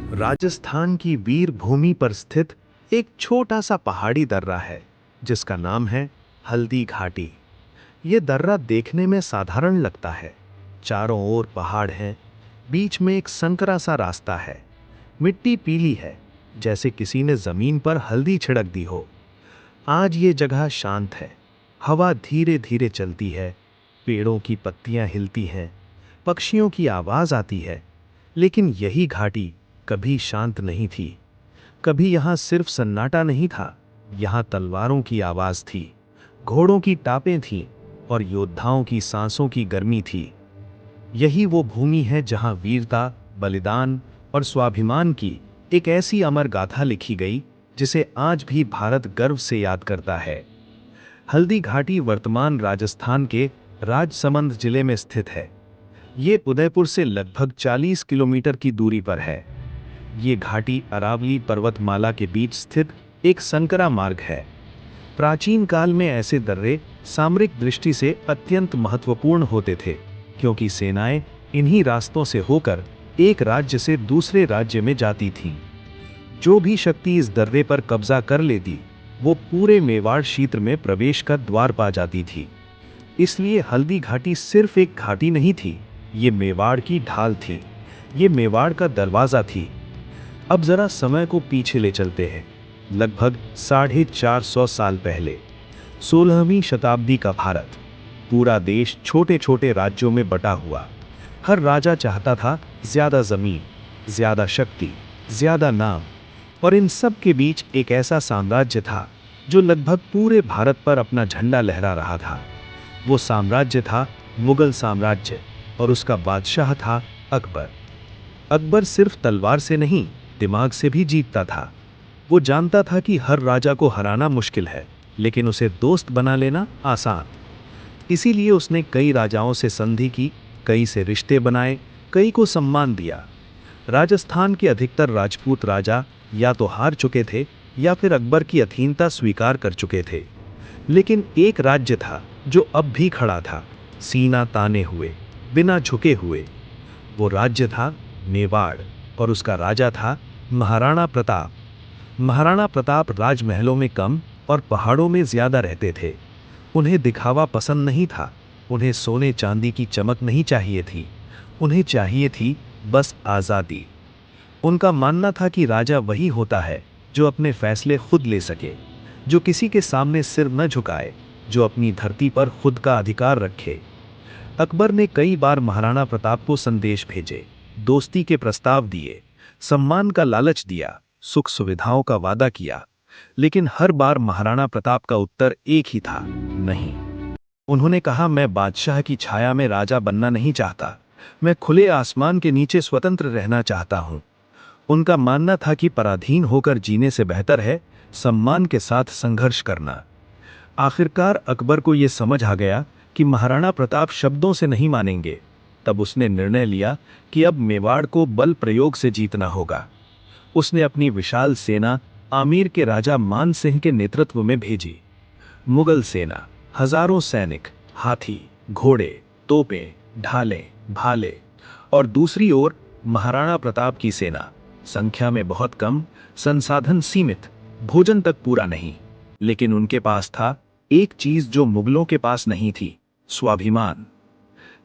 राजस्थान की वीर भूमि पर स्थित एक छोटा सा पहाड़ी दर्रा है जिसका नाम है हल्दी घाटी। ये दर्रा देखने में साधारण लगता है। चारों ओर पहाड़ हैं, बीच में एक संकरा सा रास्ता है। मिट्टी पीली है, जैसे किसी ने जमीन पर हल्दी छिड़क दी हो। आज ये जगह शांत है। हवा धीरे धीरे चलती है, पेड़ों की पत्तियां हिलती हैं, पक्षियों की आवाज आती है। लेकिन यही घाटी कभी शांत नहीं थी। कभी यहाँ सिर्फ सन्नाटा नहीं था, यहाँ तलवारों की आवाज थी, घोड़ों की टापें थीं और योद्धाओं की सांसों की गर्मी थी। यही वो भूमि है जहाँ वीरता, बलिदान और स्वाभिमान की एक ऐसी अमर गाथा लिखी गई जिसे आज भी भारत गर्व से याद करता है। हल्दी घाटी वर्तमान राजस्थान के राजसमंद जिले में स्थित है। ये उदयपुर से लगभग 40 किलोमीटर की दूरी पर है। ये घाटी अरावली पर्वतमाला के बीच स्थित एक संकरा मार्ग है। प्राचीन काल में ऐसे दर्रे सामरिक दृष्टि से अत्यंत महत्वपूर्ण होते थे, क्योंकि सेनाएं इन्हीं रास्तों से होकर एक राज्य से दूसरे राज्य में जाती थीं। जो भी शक्ति इस दर्रे पर कब्जा कर लेती, वो पूरे मेवाड़ क्षेत्र में प्रवेश का द्वार पा जाती थी। इसलिए हल्दी घाटी सिर्फ एक घाटी नहीं थी, ये मेवाड़ की ढाल थी, ये मेवाड़ का दरवाजा थी। अब जरा समय को पीछे ले चलते हैं। लगभग 450 साल पहले 16वीं शताब्दी का भारत, पूरा देश छोटे छोटे राज्यों में बटा हुआ। हर राजा चाहता था ज्यादा जमीन, ज्यादा शक्ति, ज्यादा नाम, और इन सब के बीच एक ऐसा साम्राज्य था जो लगभग पूरे भारत पर अपना झंडा लहरा रहा था। वो साम्राज्य था मुगल साम्राज्य, और उसका बादशाह था अकबर। अकबर सिर्फ तलवार से नहीं, दिमाग से भी जीतता था। वो जानता था कि हर राजा को हराना मुश्किल है, लेकिन उसे दोस्त बना लेना आसान। इसीलिए उसने कई राजाओं से संधि की, कई से रिश्ते बनाए, कई को सम्मान दिया। राजस्थान के अधिकतर राजपूत राजा या तो हार चुके थे या फिर अकबर की अधीनता स्वीकार कर चुके थे। लेकिन एक राज्य था जो अब भी खड़ा था, सीना ताने हुए, बिना झुके हुए। वो राज्य था मेवाड़, और उसका राजा था महाराणा प्रताप। महाराणा प्रताप राजमहलों में कम और पहाड़ों में ज्यादा रहते थे। उन्हें दिखावा पसंद नहीं था, उन्हें सोने चांदी की चमक नहीं चाहिए थी, उन्हें चाहिए थी बस आज़ादी। उनका मानना था कि राजा वही होता है जो अपने फैसले खुद ले सके, जो किसी के सामने सिर न झुकाए, जो अपनी धरती पर खुद का अधिकार रखे। अकबर ने कई बार महाराणा प्रताप को संदेश भेजे, दोस्ती के प्रस्ताव दिए, सम्मान का लालच दिया, सुख सुविधाओं का वादा किया, लेकिन हर बार महाराणा प्रताप का उत्तर एक ही था, नहीं। उन्होंने कहा, मैं बादशाह की छाया में राजा बनना नहीं चाहता, मैं खुले आसमान के नीचे स्वतंत्र रहना चाहता हूं। उनका मानना था कि पराधीन होकर जीने से बेहतर है सम्मान के साथ संघर्ष करना। आखिरकार अकबर को यह समझ आ गया कि महाराणा प्रताप शब्दों से नहीं मानेंगे। तब उसने निर्णय लिया कि अब मेवाड़ को बल प्रयोग से जीतना होगा। उसने अपनी विशाल सेना आमेर के राजा मान सिंह के नेतृत्व में भेजी। मुगल सेना, हजारों सैनिक, हाथी, घोड़े, तोपें, ढालें, भाले, और दूसरी ओर महाराणा प्रताप की सेना, संख्या में बहुत कम, संसाधन सीमित, भोजन तक पूरा नहीं। लेकिन उनके पास था एक चीज जो मुगलों के पास नहीं थी, स्वाभिमान।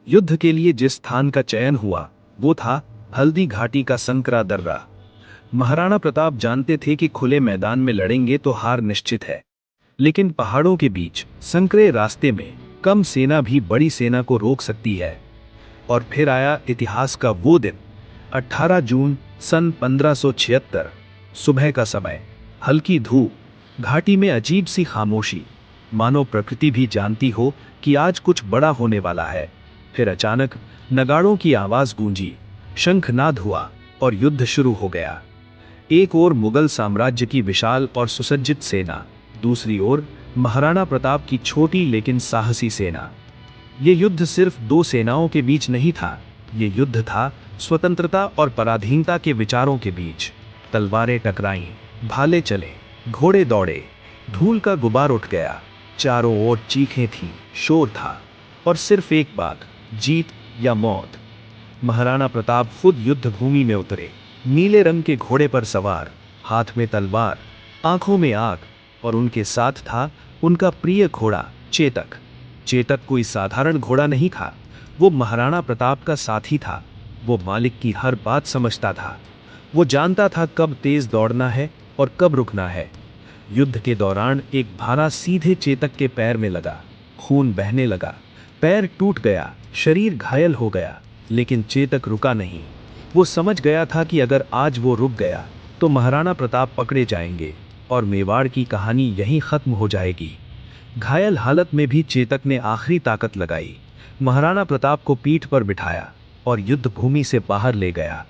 युद्ध के लिए जिस स्थान का चयन हुआ वो था हल्दी घाटी का संकरा दर्रा। महाराणा प्रताप जानते थे कि खुले मैदान में लड़ेंगे तो हार निश्चित है, लेकिन पहाड़ों के बीच संकरे रास्ते में कम सेना भी बड़ी सेना को रोक सकती है। और फिर आया इतिहास का वो दिन, 18 जून सन 1576, सुबह का समय, हल्की धूप, घाटी में अजीब सी खामोशी, मानो प्रकृति भी जानती हो कि आज कुछ बड़ा होने वाला है। फिर अचानक नगाड़ों की आवाज गूंजी, शंखनाद हुआ और युद्ध शुरू हो गया। एक ओर मुगल साम्राज्य की विशाल और सुसज्जित सेना, दूसरी ओर महाराणा प्रताप की छोटी लेकिन साहसी सेना। ये युद्ध सिर्फ दो सेनाओं के बीच नहीं था, ये युद्ध था स्वतंत्रता और पराधीनता के विचारों के बीच। तलवारें टकराईं, भाले चले, घोड़े दौड़े, धूल का गुबार उठ गया। चारों ओर चीखें थीं, शोर था, और सिर्फ एक बात, जीत या मौत। महाराणा प्रताप खुद युद्ध भूमि में उतरे। नीले रंग के घोड़े पर सवार, हाथ में तलवार, आंखों में आग, और उनके साथ था उनका प्रिय घोड़ा चेतक। चेतक कोई साधारण घोड़ा नहीं था, वो महाराणा प्रताप का साथी था। वो मालिक की हर बात समझता था। वो जानता था कब तेज दौड़ना है और कब रुकना है। युद्ध के दौरान एक भाला सीधे चेतक के पैर में लगा। खून बहने लगा, पैर टूट गया, शरीर घायल हो गया, लेकिन चेतक रुका नहीं। वो समझ गया था कि अगर आज वो रुक गया तो महाराणा प्रताप पकड़े जाएंगे और मेवाड़ की कहानी यहीं खत्म हो जाएगी। घायल हालत में भी चेतक ने आखिरी ताकत लगाई, महाराणा प्रताप को पीठ पर बिठाया और युद्ध भूमि से बाहर ले गया।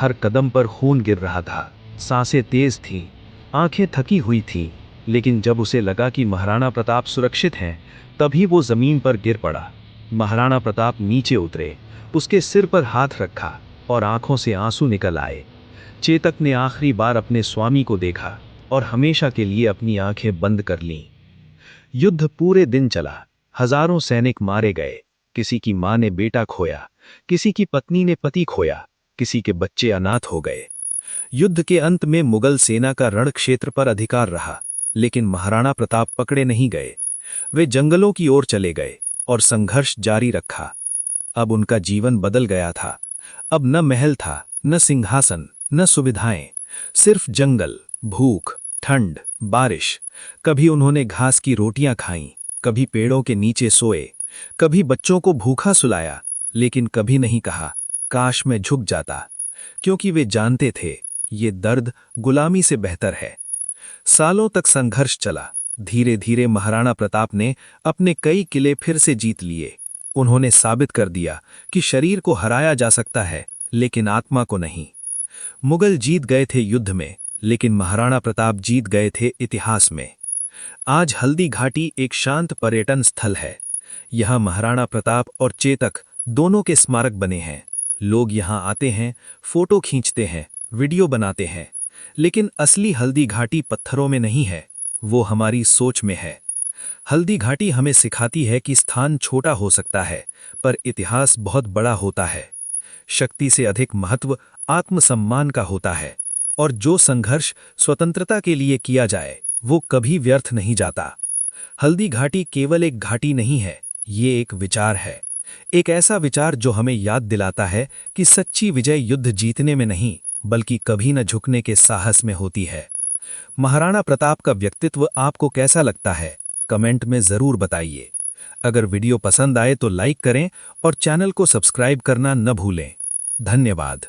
हर कदम पर खून गिर रहा था, सांसें तेज थीं, आंखें थकी हुई थीं, लेकिन जब उसे लगा कि महाराणा प्रताप सुरक्षित हैं, तभी वो जमीन पर गिर पड़ा। महाराणा प्रताप नीचे उतरे, उसके सिर पर हाथ रखा और आंखों से आंसू निकल आए। चेतक ने आखिरी बार अपने स्वामी को देखा और हमेशा के लिए अपनी आंखें बंद कर लीं। युद्ध पूरे दिन चला, हजारों सैनिक मारे गए, किसी की मां ने बेटा खोया, किसी की पत्नी ने पति खोया, किसी के बच्चे अनाथ हो गए। युद्ध के अंत में मुगल सेना का रण क्षेत्र पर अधिकार रहा, लेकिन महाराणा प्रताप पकड़े नहीं गए। वे जंगलों की ओर चले गए और संघर्ष जारी रखा। अब उनका जीवन बदल गया था। अब न महल था, न सिंहासन, न सुविधाएं, सिर्फ जंगल, भूख, ठंड, बारिश। कभी उन्होंने घास की रोटियां खाईं, कभी पेड़ों के नीचे सोए, कभी बच्चों को भूखा सुलाया, लेकिन कभी नहीं कहा काश मैं झुक जाता, क्योंकि वे जानते थे ये दर्द गुलामी से बेहतर है। सालों तक संघर्ष चला। धीरे धीरे महाराणा प्रताप ने अपने कई किले फिर से जीत लिए। उन्होंने साबित कर दिया कि शरीर को हराया जा सकता है, लेकिन आत्मा को नहीं। मुगल जीत गए थे युद्ध में, लेकिन महाराणा प्रताप जीत गए थे इतिहास में। आज हल्दी घाटी एक शांत पर्यटन स्थल है। यहाँ महाराणा प्रताप और चेतक दोनों के स्मारक बने हैं। लोग यहाँ आते हैं, फोटो खींचते हैं, वीडियो बनाते हैं, लेकिन असली हल्दी घाटी पत्थरों में नहीं है, वो हमारी सोच में है। हल्दी घाटी हमें सिखाती है कि स्थान छोटा हो सकता है, पर इतिहास बहुत बड़ा होता है। शक्ति से अधिक महत्व आत्मसम्मान का होता है, और जो संघर्ष स्वतंत्रता के लिए किया जाए वो कभी व्यर्थ नहीं जाता। हल्दी घाटी केवल एक घाटी नहीं है, ये एक विचार है। एक ऐसा विचार जो हमें याद दिलाता है कि सच्ची विजय युद्ध जीतने में नहीं, बल्कि कभी न झुकने के साहस में होती है। महाराणा प्रताप का व्यक्तित्व आपको कैसा लगता है, कमेंट में जरूर बताइए। अगर वीडियो पसंद आए तो लाइक करें और चैनल को सब्सक्राइब करना न भूलें। धन्यवाद।